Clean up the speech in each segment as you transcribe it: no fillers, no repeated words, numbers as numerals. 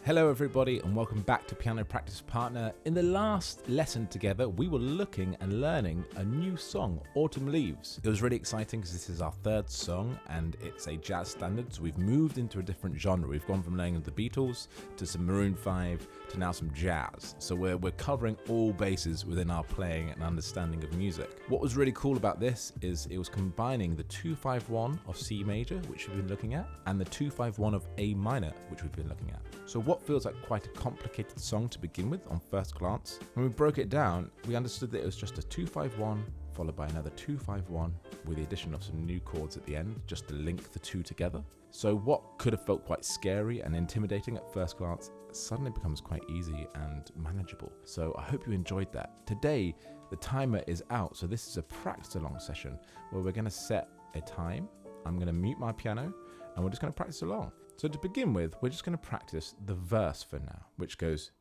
Hello everybody and welcome back to Piano Practice Partner. In the last lesson together, we were looking and learning a new song, Autumn Leaves. It was really exciting because this is our third song and it's a jazz standard, so we've moved into a different genre. We've gone from learning the Beatles to some Maroon 5 to now some jazz. So we're covering all bases within our playing and understanding of music. What was really cool about this is it was combining the 2-5-1 of C major, which we've been looking at, and the 2-5-1 of A minor, which we've been looking at. So what feels like quite a complicated song to begin with on first glance, when we broke it down, we understood that it was just a 2-5-1 followed by another 2-5-1 with the addition of some new chords at the end, just to link the two together. So what could have felt quite scary and intimidating at first glance suddenly becomes quite easy and manageable. So I hope you enjoyed that. Today, the timer is out, so this is a practice along session where we're going to set a time. I'm going to mute my piano and we're just going to practice along. So to begin with, we're just going to practice the verse for now, which goes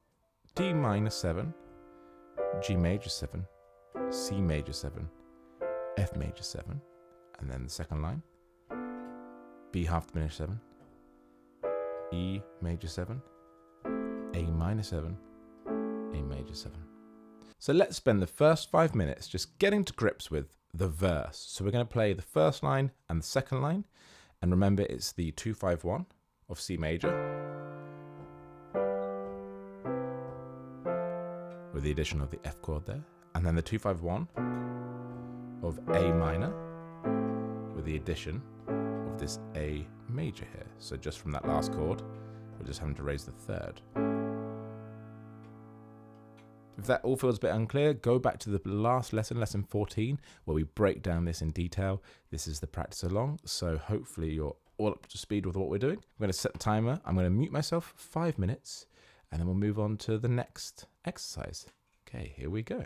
D minor 7, G major 7, C major 7, F major 7, and then the second line, B half diminished 7, E major 7, A minor 7, A major 7. So let's spend the first 5 minutes just getting to grips with the verse. So we're going to play the first line and the second line, and remember it's the 2-5-1 of C major with the addition of the F chord there, and then the 2-5-1 of A minor with the addition of this A major here. So just from that last chord, we're just having to raise the third. If that all feels a bit unclear, go back to the last lesson, lesson 14, where we break down this in detail. This is the practice along, so hopefully you're all up to speed with what we're doing. I'm going to set the timer. I'm going to mute myself for 5 minutes, and then we'll move on to the next exercise. Okay, here we go.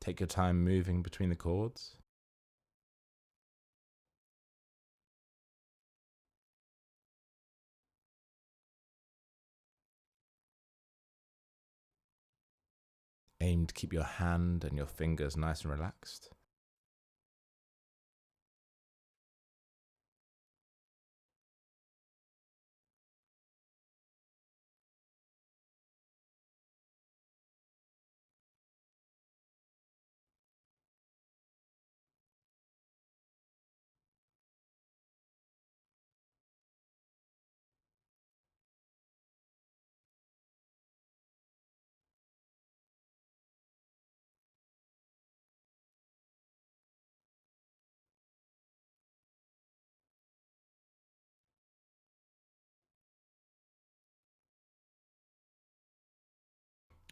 Take your time moving between the chords. Aim to keep your hand and your fingers nice and relaxed.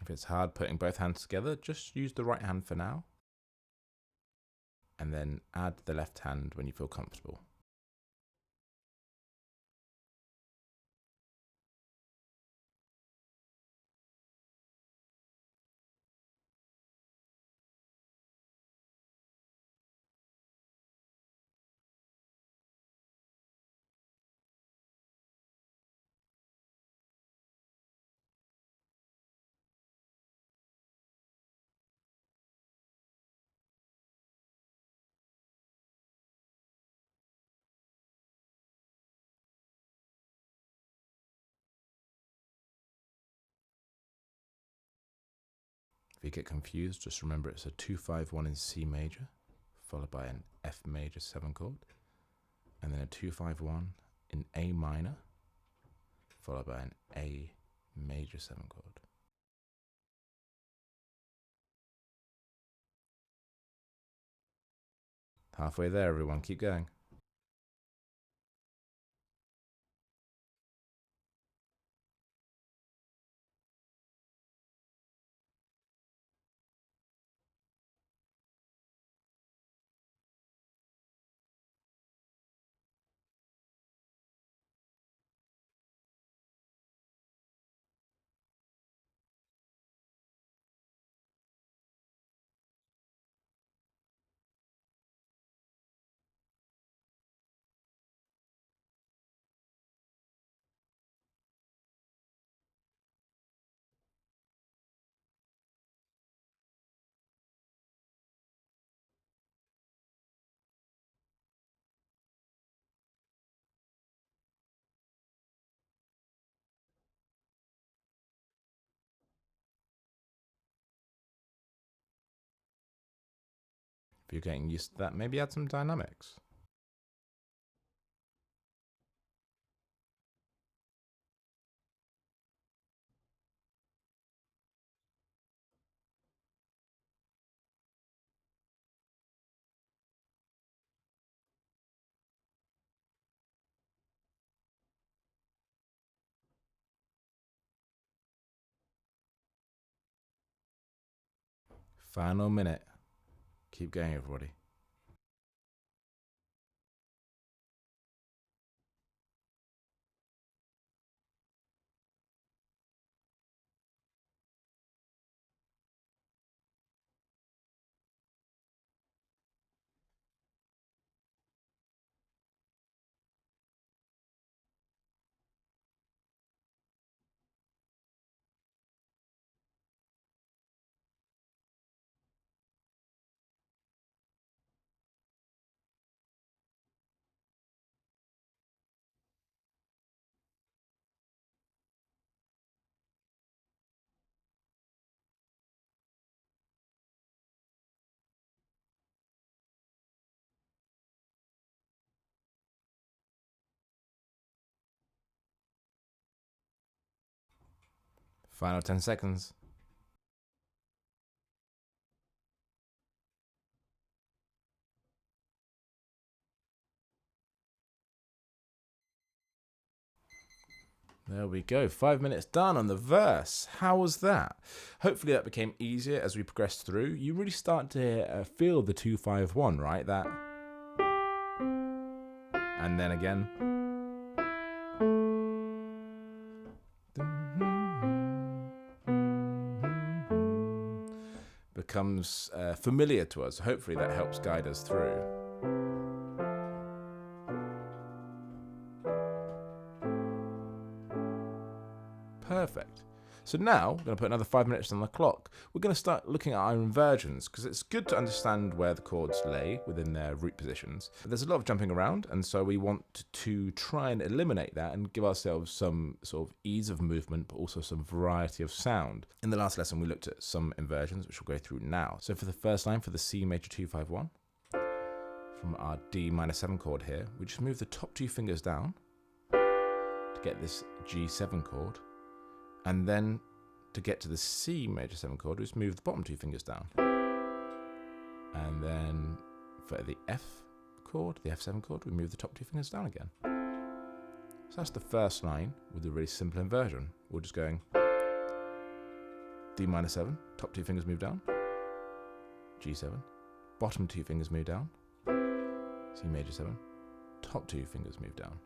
If it's hard putting both hands together, just use the right hand for now, and then add the left hand when you feel comfortable. If you get confused, just remember it's a 2-5-1 in C major, followed by an F major 7 chord, and then a 2-5-1 in A minor, followed by an A major 7 chord. Halfway there, everyone, keep going. If you're getting used to that, maybe add some dynamics. Final minute. Keep going, everybody. Final 10 seconds. There we go. 5 minutes done on the verse. How was that? Hopefully that became easier as we progressed through. You really start to feel the 2-5-1, right? That. And then again. Becomes familiar to us. Hopefully that helps guide us through. Perfect. So now, we're going to put another 5 minutes on the clock. We're going to start looking at our inversions, because it's good to understand where the chords lay within their root positions. There's a lot of jumping around, and so we want to try and eliminate that and give ourselves some sort of ease of movement, but also some variety of sound. In the last lesson, we looked at some inversions, which we'll go through now. So for the first line, for the C major 2-5-1, from our D minor 7 chord here, we just move the top 2 fingers down to get this G7 chord. And then to get to the C major 7 chord, we just move the bottom 2 fingers down. And then for the F chord, the F7 chord, we move the top 2 fingers down again. So that's the first line with a really simple inversion. We're just going D minor 7, top 2 fingers move down, G7, bottom 2 fingers move down, C major 7, top 2 fingers move down.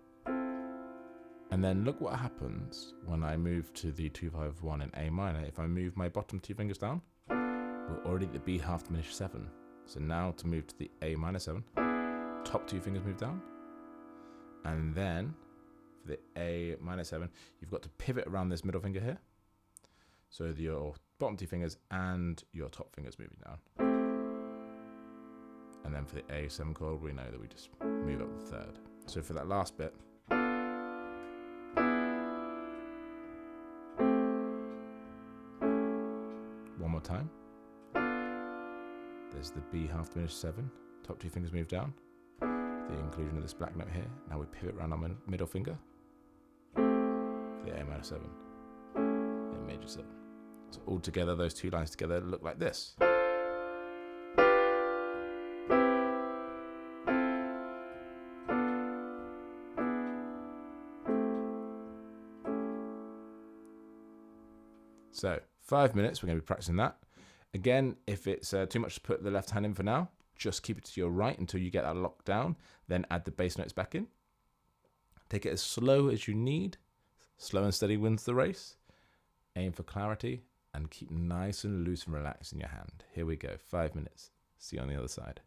And then look what happens when I move to the 2-5-1 in A minor. If I move my bottom 2 fingers down, we're already at the B half diminished 7. So now to move to the A minor 7, top 2 fingers move down. And then for the A minor 7, you've got to pivot around this middle finger here. So your bottom 2 fingers and your top fingers moving down. And then for the A7 chord, we know that we just move up the third. So for that last bit, one more time. There's the B half diminished 7. Top 2 fingers move down. The inclusion of this black note here. Now we pivot around our middle finger. For the A minor 7. A major 7. So all together, those 2 lines together look like this. So 5 minutes, we're going to be practicing that. Again, if it's too much to put the left hand in for now, just keep it to your right until you get that locked down. Then add the bass notes back in. Take it as slow as you need. Slow and steady wins the race. Aim for clarity and keep nice and loose and relaxed in your hand. Here we go, 5 minutes. See you on the other side.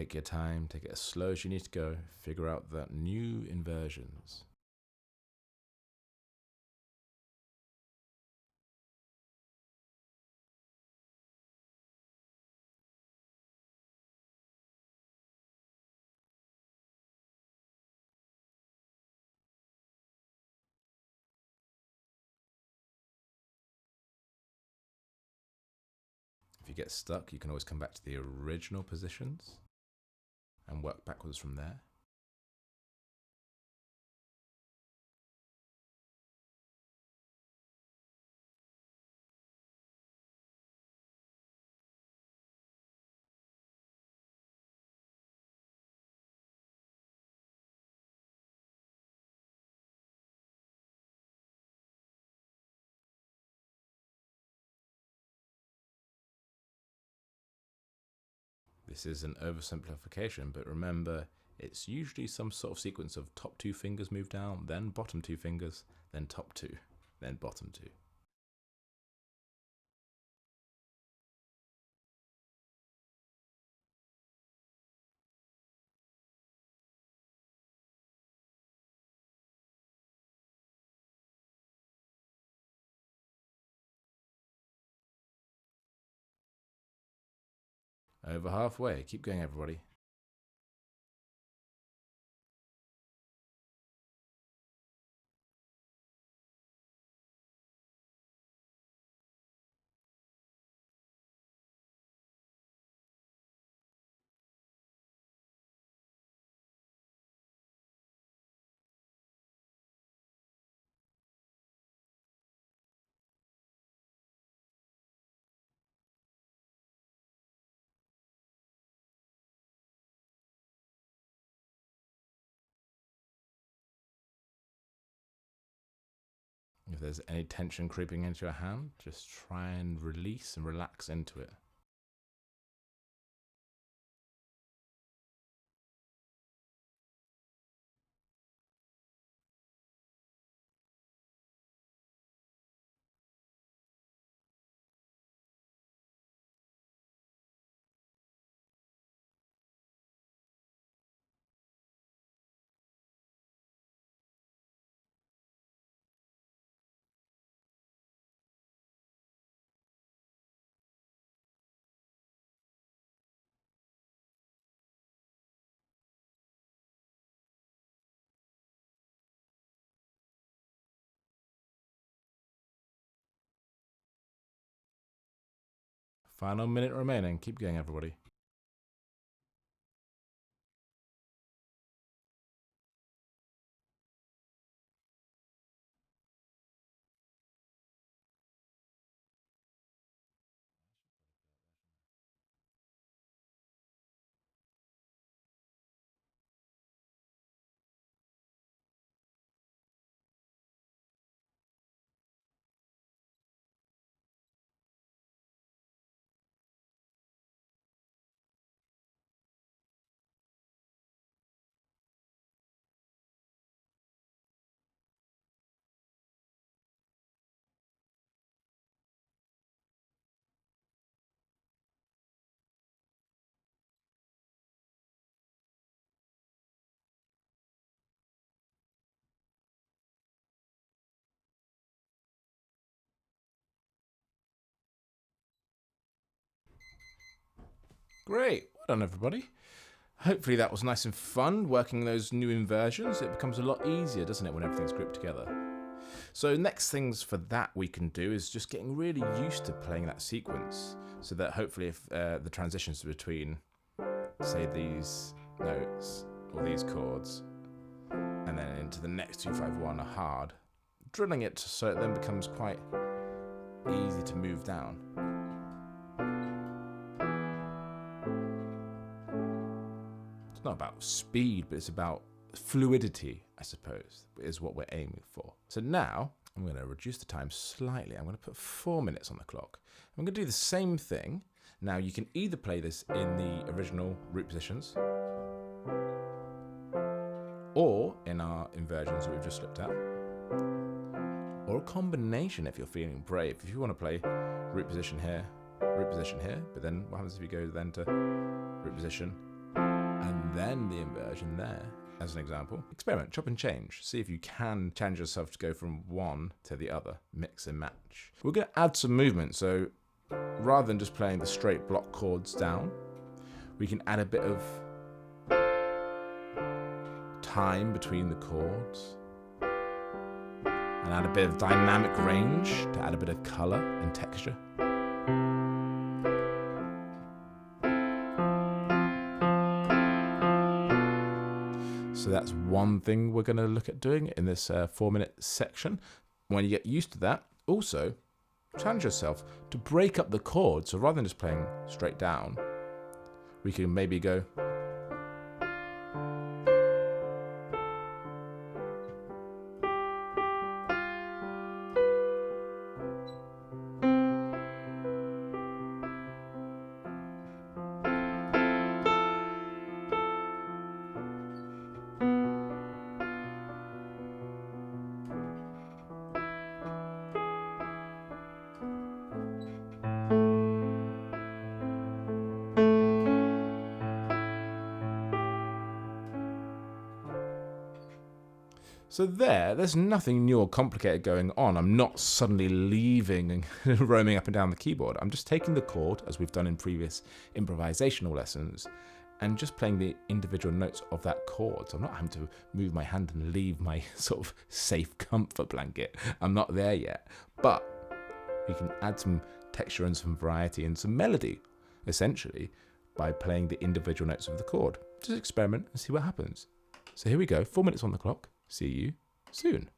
Take your time, take it as slow as you need to go. Figure out that new inversions. If you get stuck, you can always come back to the original positions and work backwards from there. This is an oversimplification, but remember, it's usually some sort of sequence of top 2 fingers move down, then bottom 2 fingers, then top 2, then bottom 2. Over halfway. Keep going, everybody. If there's any tension creeping into your hand, just try and release and relax into it. Final minute remaining. Keep going, everybody. Great. Well done, everybody. Hopefully that was nice and fun, working those new inversions. It becomes a lot easier, doesn't it, when everything's grouped together? So next things for that we can do is just getting really used to playing that sequence, so that hopefully if the transitions between, say, these notes or these chords and then into the next 2-5-1 are hard, drilling it so it then becomes quite easy to move down. It's not about speed, but it's about fluidity, I suppose, is what we're aiming for. So now I'm going to reduce the time slightly. I'm going to put 4 minutes on the clock. I'm going to do the same thing. Now you can either play this in the original root positions or in our inversions that we've just looked at, or a combination if you're feeling brave. If you want to play root position here, but then what happens if you go then to root position then the inversion there. As an example, experiment, chop and change. See if you can challenge yourself to go from one to the other. Mix and match. We're going to add some movement, so rather than just playing the straight block chords down, we can add a bit of time between the chords and add a bit of dynamic range to add a bit of color and texture. So that's one thing we're going to look at doing in this 4-minute section. When you get used to that, also challenge yourself to break up the chords. So rather than just playing straight down, we can maybe go So there's nothing new or complicated going on. I'm not suddenly leaving and roaming up and down the keyboard. I'm just taking the chord, as we've done in previous improvisational lessons, and just playing the individual notes of that chord. So I'm not having to move my hand and leave my sort of safe comfort blanket. I'm not there yet. But we can add some texture and some variety and some melody, essentially, by playing the individual notes of the chord. Just experiment and see what happens. So here we go, 4 minutes on the clock. See you soon.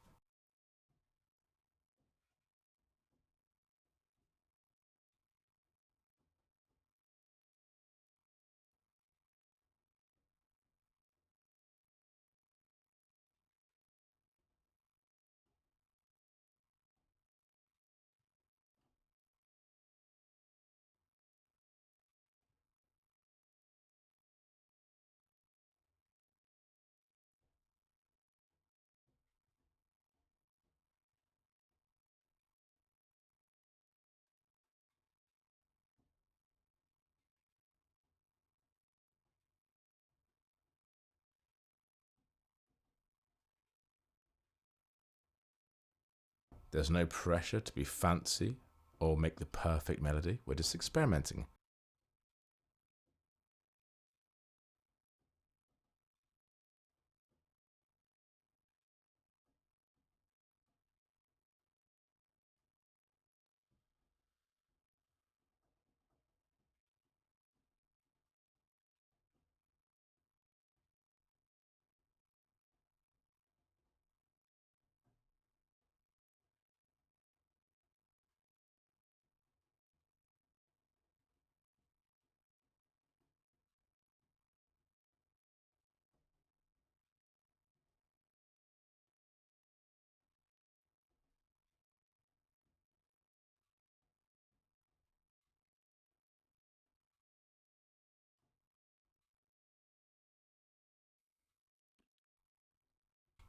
There's no pressure to be fancy or make the perfect melody. We're just experimenting.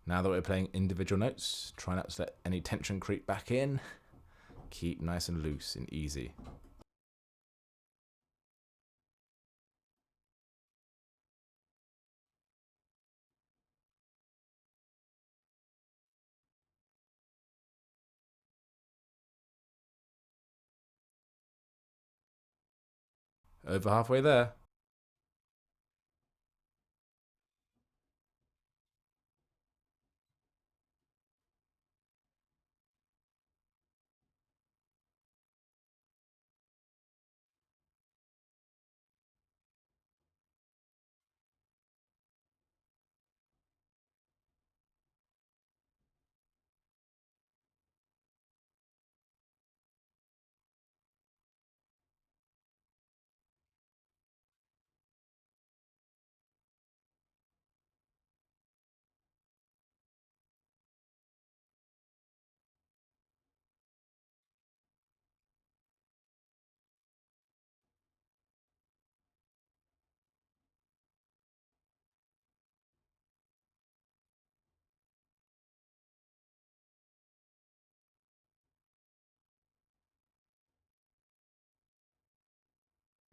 Now that we're playing individual notes, try not to let any tension creep back in. Keep nice and loose and easy. Over halfway there.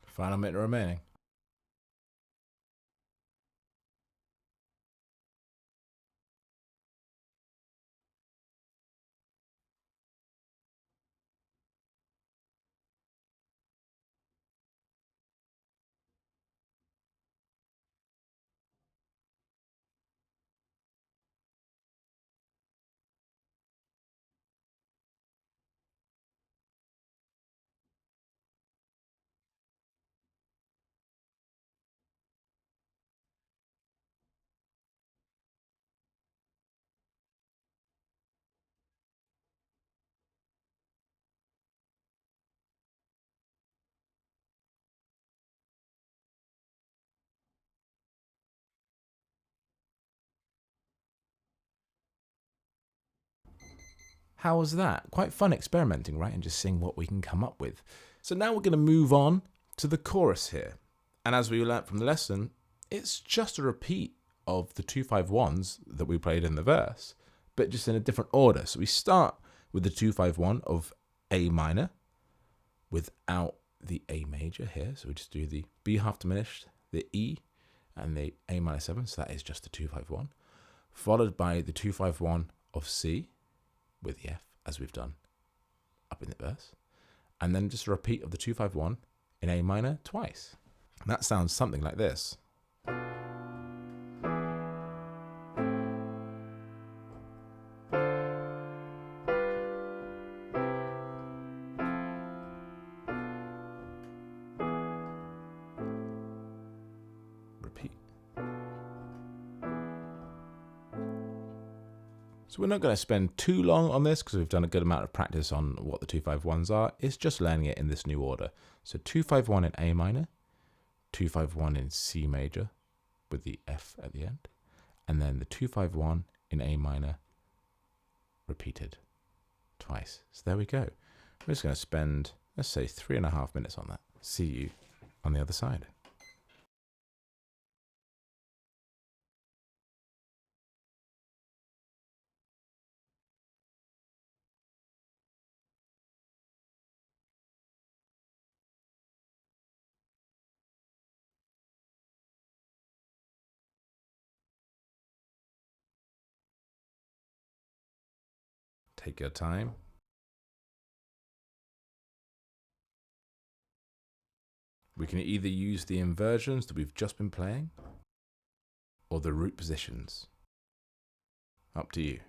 Final minute remaining. How was that? Quite fun experimenting, right? And just seeing what we can come up with. So now we're going to move on to the chorus here. And as we learnt from the lesson, it's just a repeat of the 2-5-1s that we played in the verse, but just in a different order. So we start with the 2-5-1 of A minor without the A major here. So we just do the B half diminished, the E, and the A minor 7. So that is just the 2-5-1, followed by the 2-5-1 of C with the F, as we've done up in the verse, and then just a repeat of the 2-5-1 in A minor twice. And that sounds something like this. Repeat. So we're not going to spend too long on this because we've done a good amount of practice on what the 2-5-1s are. It's just learning it in this new order. So 2-5-1 in A minor, 2-5-1 in C major with the F at the end, and then the 2-5-1 in A minor repeated twice. So there we go. We're just going to spend, let's say, 3.5 minutes on that. See you on the other side. Take your time. We can either use the inversions that we've just been playing or the root positions. Up to you.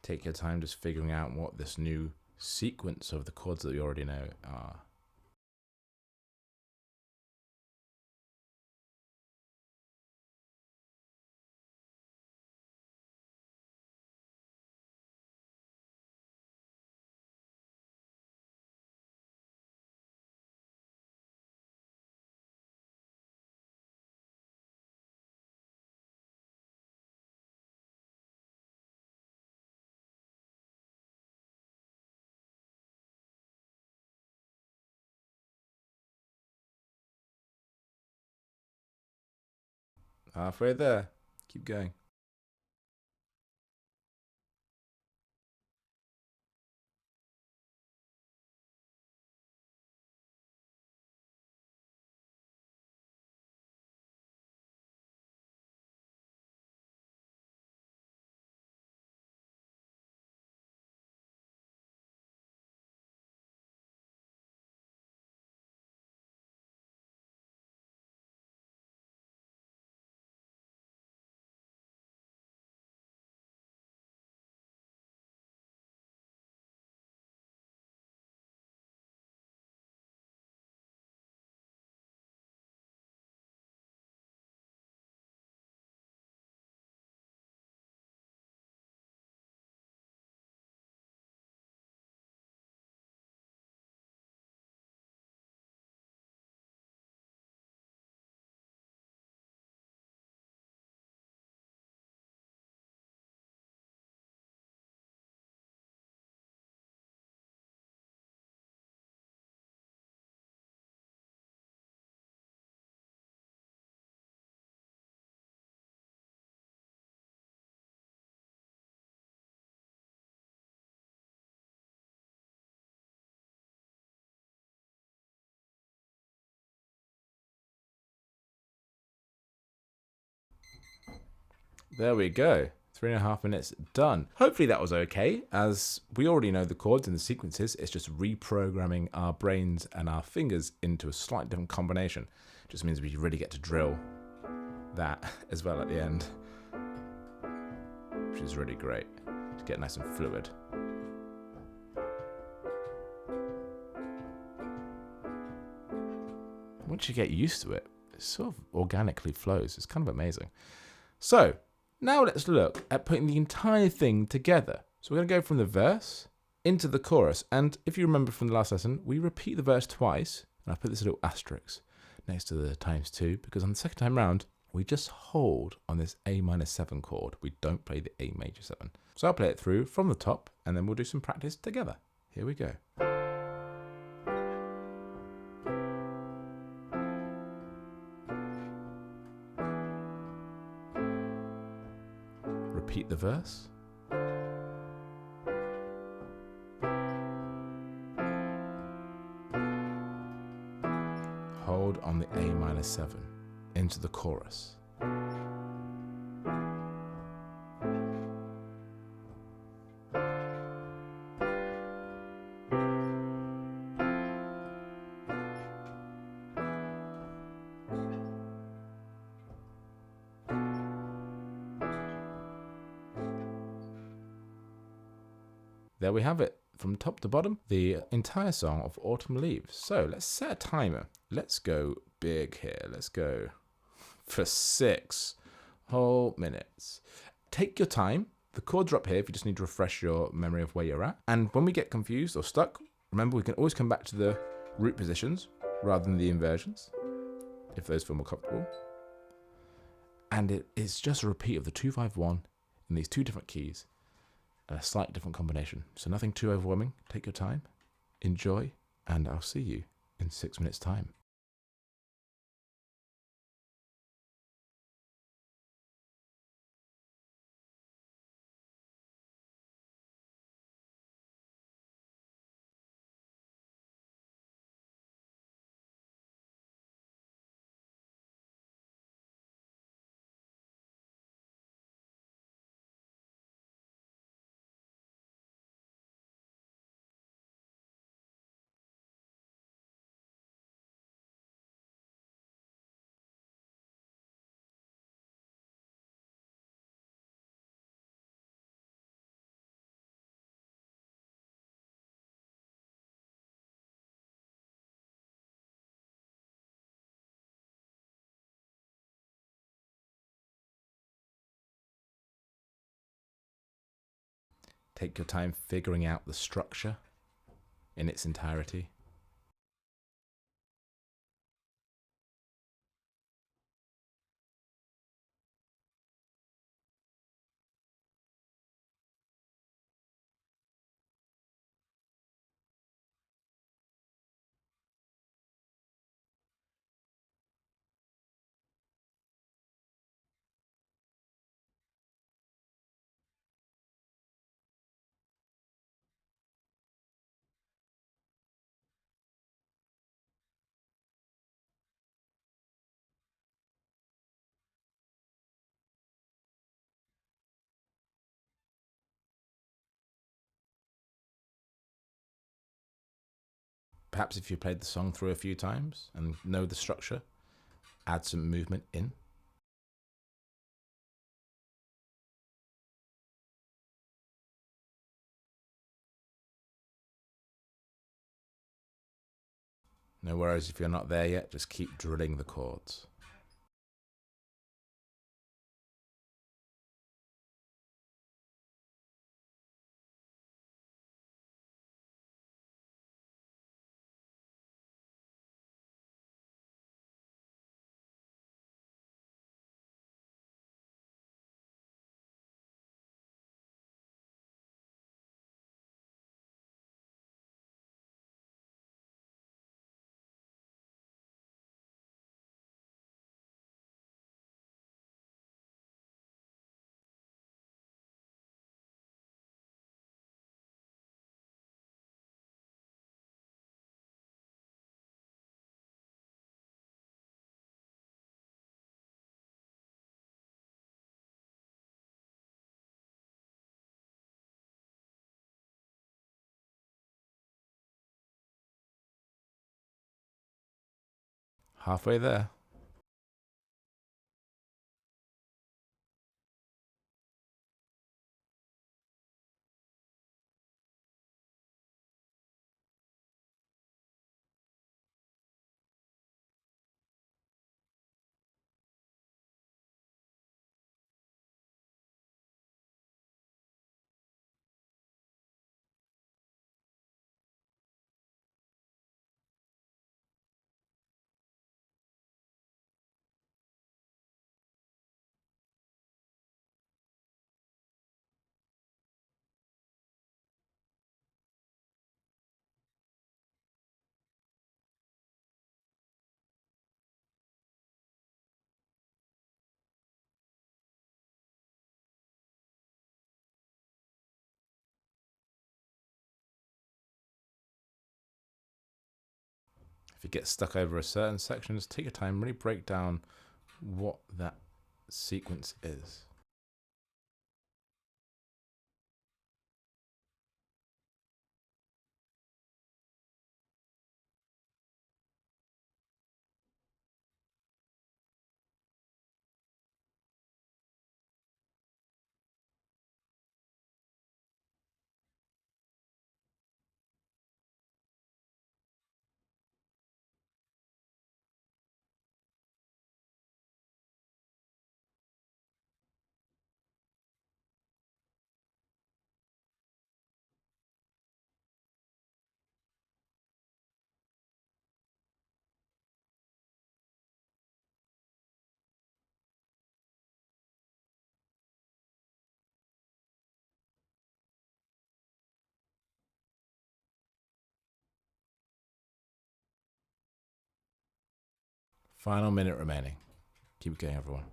Take your time just figuring out what this new sequence of the chords that you already know are. Halfway there. Keep going. There we go. 3.5 minutes done. Hopefully that was okay, as we already know the chords and the sequences. It's just reprogramming our brains and our fingers into a slightly different combination. Just means we really get to drill that as well at the end, which is really great to get nice and fluid. Once you get used to it, it sort of organically flows. It's kind of amazing. So now let's look at putting the entire thing together. So we're going to go from the verse into the chorus. And if you remember from the last lesson, we repeat the verse twice. And I put this little asterisk next to the ×2, because on the second time round, we just hold on this A-7 chord. We don't play the A major 7. So I'll play it through from the top, and then we'll do some practice together. Here we go. Repeat the verse. Hold on the A-7 into the chorus. There we have it, from top to bottom, the entire song of Autumn Leaves. So let's set a timer. Let's go big here. Let's go for 6 whole minutes. Take your time. The chords are up here if you just need to refresh your memory of where you're at. And when we get confused or stuck, remember we can always come back to the root positions rather than the inversions, if those feel more comfortable. And it is just a repeat of the 2-5-1 in these 2 different keys. A slightly different combination. So nothing too overwhelming. Take your time, enjoy, and I'll see you in 6 minutes' time. Take your time figuring out the structure in its entirety. Perhaps if you played the song through a few times and know the structure, add some movement in. No worries if you're not there yet, just keep drilling the chords. Halfway there. If you get stuck over a certain section, just take your time, really break down what that sequence is. Final minute remaining. Keep it going, everyone.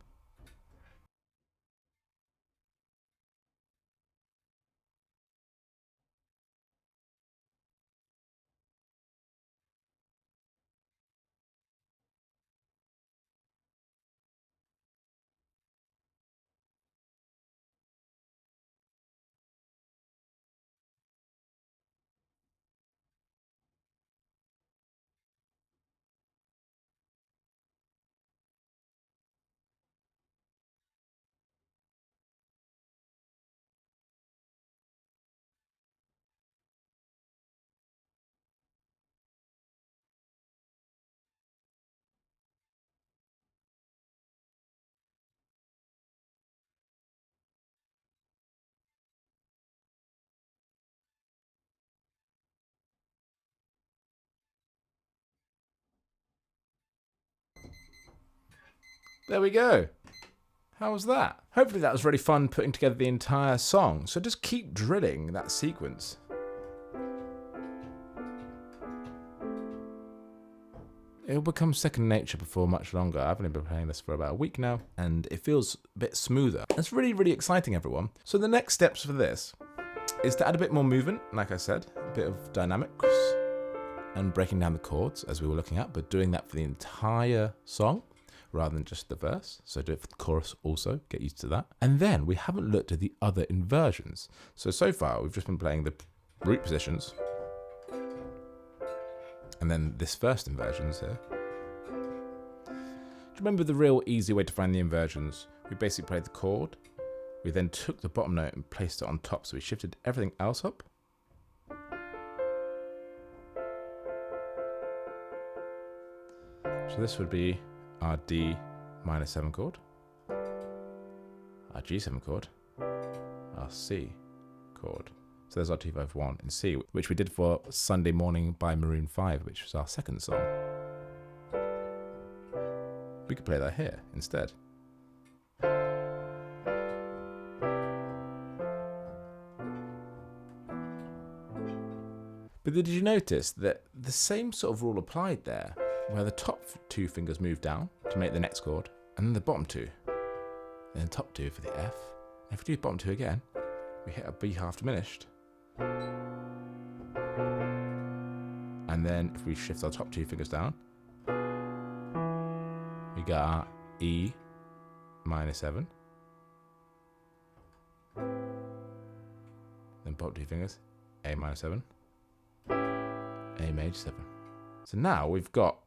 There we go. How was that? Hopefully that was really fun putting together the entire song. So just keep drilling that sequence. It'll become second nature before much longer. I've only been playing this for about a week now, and it feels a bit smoother. It's really, really exciting, everyone. So the next steps for this is to add a bit more movement, like I said, a bit of dynamics, and breaking down the chords as we were looking at, but doing that for the entire song rather than just the verse. So do it for the chorus also, get used to that. And then we haven't looked at the other inversions. So far we've just been playing the root positions, and then this first inversions here. Do you remember the real easy way to find the inversions? We basically played the chord, we then took the bottom note and placed it on top, so we shifted everything else up. So this would be our D minor 7 chord, our G7 chord, our C chord. So there's our 251 in C, which we did for Sunday Morning by Maroon 5, which was our second song. We could play that here instead. But did you notice that the same sort of rule applied there, where the top two fingers move down to make the next chord, and then the bottom two, then top two for the F. And if we do bottom two again, we hit a B half diminished. And then if we shift our top two fingers down, we got our E minor 7. Then bottom two fingers, A minor 7, A major 7. So now we've got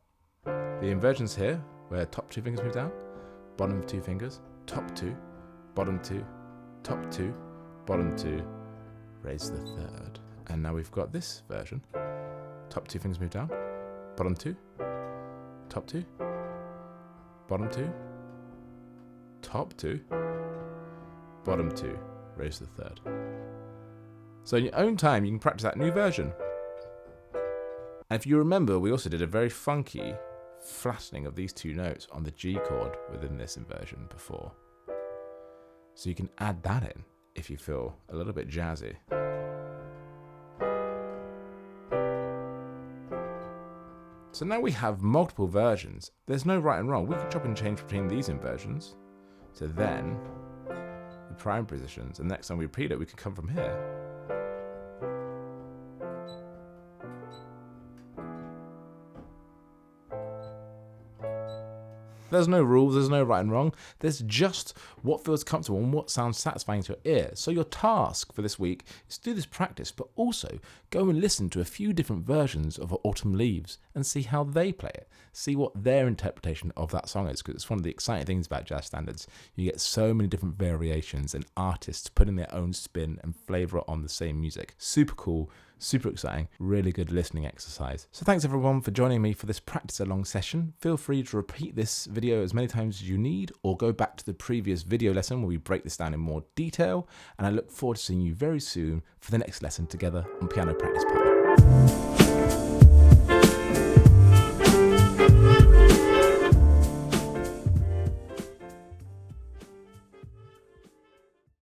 The inversions here, where top 2 fingers move down, bottom 2 fingers, top 2, bottom 2, top 2, bottom 2, raise the 3rd. And now we've got this version. Top 2 fingers move down, bottom 2, top 2, bottom 2, top 2, bottom 2, raise the 3rd. So in your own time, you can practice that new version. And if you remember, we also did a very funky flattening of these 2 notes on the G chord within this inversion before. So you can add that in if you feel a little bit jazzy. So now we have multiple versions. There's no right and wrong. We can chop and change between these inversions to then the prime positions, and next time we repeat it, we can come from here. There's no rules, there's no right and wrong. There's just what feels comfortable and what sounds satisfying to your ear. So your task for this week is to do this practice, but also go and listen to a few different versions of Autumn Leaves and see how they play it. See what their interpretation of that song is, because it's one of the exciting things about jazz standards. You get so many different variations and artists putting their own spin and flavour on the same music. Super cool. Super exciting, really good listening exercise. So thanks everyone for joining me for this practice along session. Feel free to repeat this video as many times as you need, or go back to the previous video lesson where we break this down in more detail. And I look forward to seeing you very soon for the next lesson together on Piano Practice Partner.